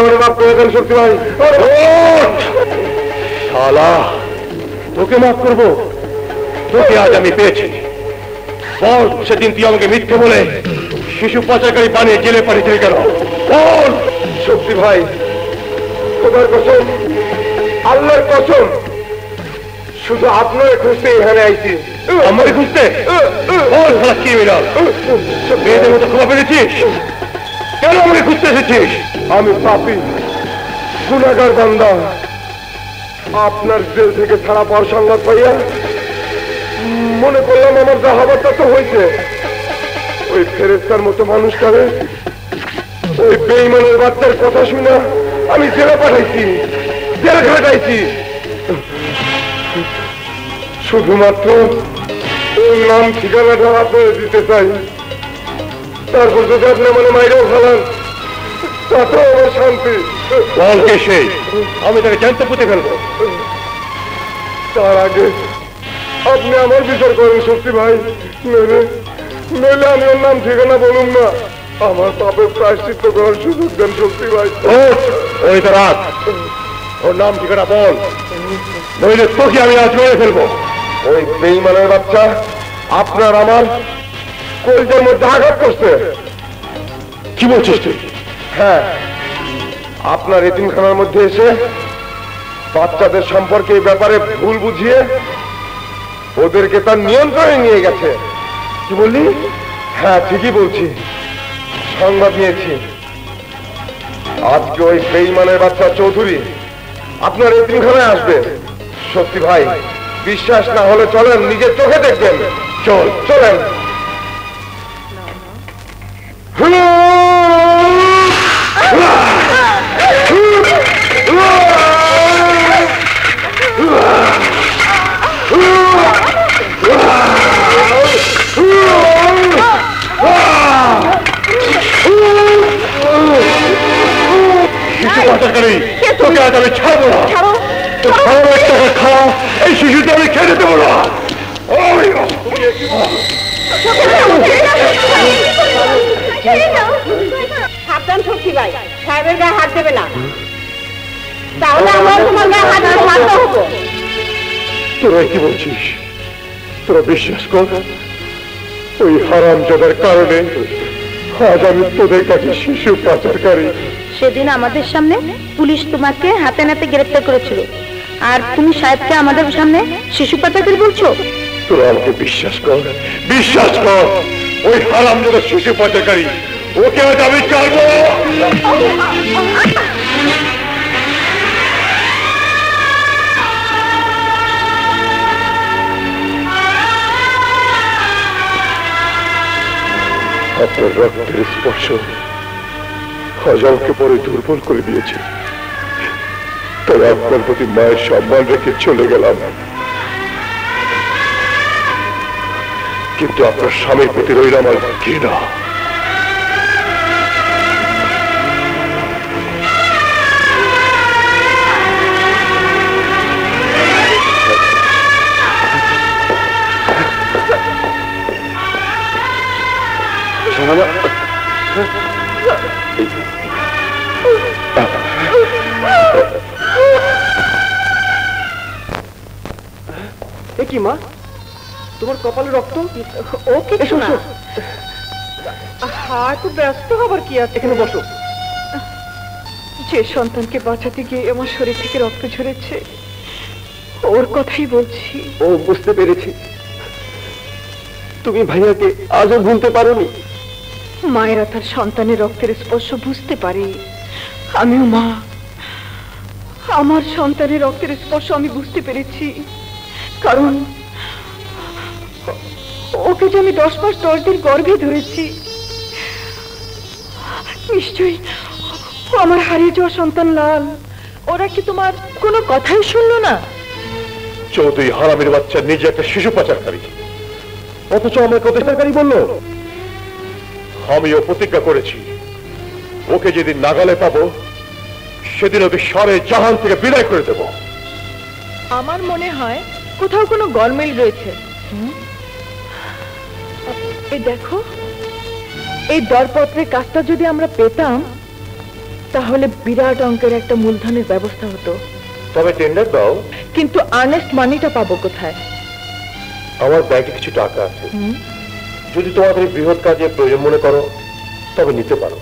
মাফ করে দেন শক্তি ভাই। শালা তোকে মাফ করবো? তোকে আজ আমি পেয়েছি। বল সেদিন তুই আমাকে মিথ্যে বলে শিশু পাচারকারী বানিয়ে জেলে পাঠিয়েছিলি কেন? বল। শক্তি ভাই, খোদার কসম, আল্লাহর কসম, শুধু আপনার খুঁজতে এখানে আইছি। আমাকে খুঁজতে? বল শালা ক্রিমিনাল, মেয়েদের মতো ক্ষমা পেরেছিস? কেন আমাকে খুঁজতে এসেছিস? আমি পাপী, গুনাহগার বান্দা। আপনার জেল থেকে ছাড়া পাওয়ার সংবাদ পাইয়া মনে করলাম আমার যা হবার তা তো হয়েছে। ওই ফেরেশতার মতো মানুষটারে, ওই বেঈমানের বাচ্চার কথা শুনে আমি জেলে পাঠাইছি, জেলে খাটাইছি। শুধুমাত্র ওর নাম ঠিকানাটা আপনারা দিতে চাই। তারপর যদি আপনি মানে মাইরেও ফেলান তাতেও আমার শান্তি। বলকে সেই আমি তাকে জানতে পুঁতে ফেলবো। তার আগে আপনি আমার বিচার করেন শক্তি ভাই, নইলে আমি ওর নাম ঠিকানা বলুন না। আমার পাপের প্রায়শ্চিত্ত করার সুযোগ দেন শক্তি ভাই। ওই তো রাত, ওর নাম ঠিকানা বল, নইলে তোকে আমি আজ মেরে ফেলবো। ওই বেঈমানের বাচ্চা আপনার আমার কলিজার মধ্যে আঘাত করছে। কি বলছিস তুই? হ্যাঁ, আপনার এতিমখানার মধ্যে এসে বাচ্চাদের সম্পর্কে এই ব্যাপারে ভুল বুঝিয়ে ওদেরকে তার নিয়ন্ত্রণে নিয়ে গেছে। কি বললি? হ্যাঁ ঠিকই বলছি, সংবাদ নিয়েছি। আজকে ওই বেঈমানের বাচ্চা চৌধুরী আপনার এতিমখানায় আসবে। সত্যি ভাই, বিশ্বাস না হলে চলেন, নিজের চোখে দেখবেন। চল চলেন। তোকে আজ আমি ছাড়বো না। খাওয়া এই শিশুকে আমি খেতে দেবো না। সাবধান শক্তি ভাই, সাহেবের গায়ে হাত দেবে না, তাহলে আমরা তোমার গায়ে হাত মারতে হবো। তোরা কি বলছিস? তোরা বিশ্বাস কর, ওই হারামজাদার কারণে আজ আমি তোদের কাছে শিশু পাচারকারী। সেদিন আমাদের সামনে পুলিশ তোমাকে হাতে নাতে গ্রেফতার করেছিল, আর তুমি সাহেবকে আমাদের সামনে শিশু পাচারকারী বলছো? তোরা আমাকে বিশ্বাস কর, বিশ্বাস কর, ওই হারামজাদা শিশু পাচারকারী, ওকে আজ আমি ছাড়বো। আপনার রক্তের স্পর্শ আজ আমাকে পরে দুর্বল করে দিয়েছে। তবে আপনার প্রতি মায়ের সম্মান রেখে চলে গেলাম, কিন্তু আপনার স্বামীর প্রতি রইল আমার ঘৃণা। কি মা, তোমার কপালে রক্ত? ও কিছু না। হ্যাঁ, তো ব্যস্ত হবার কি আছে? এখানে বসো। যে সন্তানকে বাঁচাতে গিয়ে আমার শরীর থেকে রক্ত ঝরেছে, ওর কথাই বলছি। ও বুঝতে পেরেছি, তুমি ভাইয়াকে আজও ভুলতে পারোনি। মায়েরা তার সন্তানের রক্তের স্পর্শ বুঝতে পারে, আমিও মা। আমার সন্তানের রক্তের স্পর্শ আমি বুঝতে পেরেছি, কারণ ওকে যে আমি 10 মাস 10 দিন গর্ভে ধরেছি। নিশ্চয়ই ও আমার হারিয়ে যাওয়া সন্তান লাল। ওরা কি তোমার কোনো কথাই শুনলো না? চৌধুরী হারামের বাচ্চা নিজে একটা শিশু পাচারকারী, অথচ আমাকে পাচারকারী বললো। আমিও প্রতিজ্ঞা করেছি, ওকে যেদিন নাগালে পাবো সেদিন ওকে সারে জাহান থেকে বিদায় করে দেব। আমার মনে হয় কোথাও কোনো গরমিল রয়েছে। এই দেখো, এই দরপত্রের কাজটা যদি আমরা পেতাম তাহলে বিরাট অঙ্কের একটা মূলধনের ব্যবস্থা হতো। তবে টেন্ডার দাও। কিন্তু আর্নেস্ট মানিটা পাবো কোথায়? আমার ব্যাংকে কিছু টাকা আছে, যদি তোমাদের বৃহৎ কাজে প্রয়োজন মনে করো তবে নিতে পারো।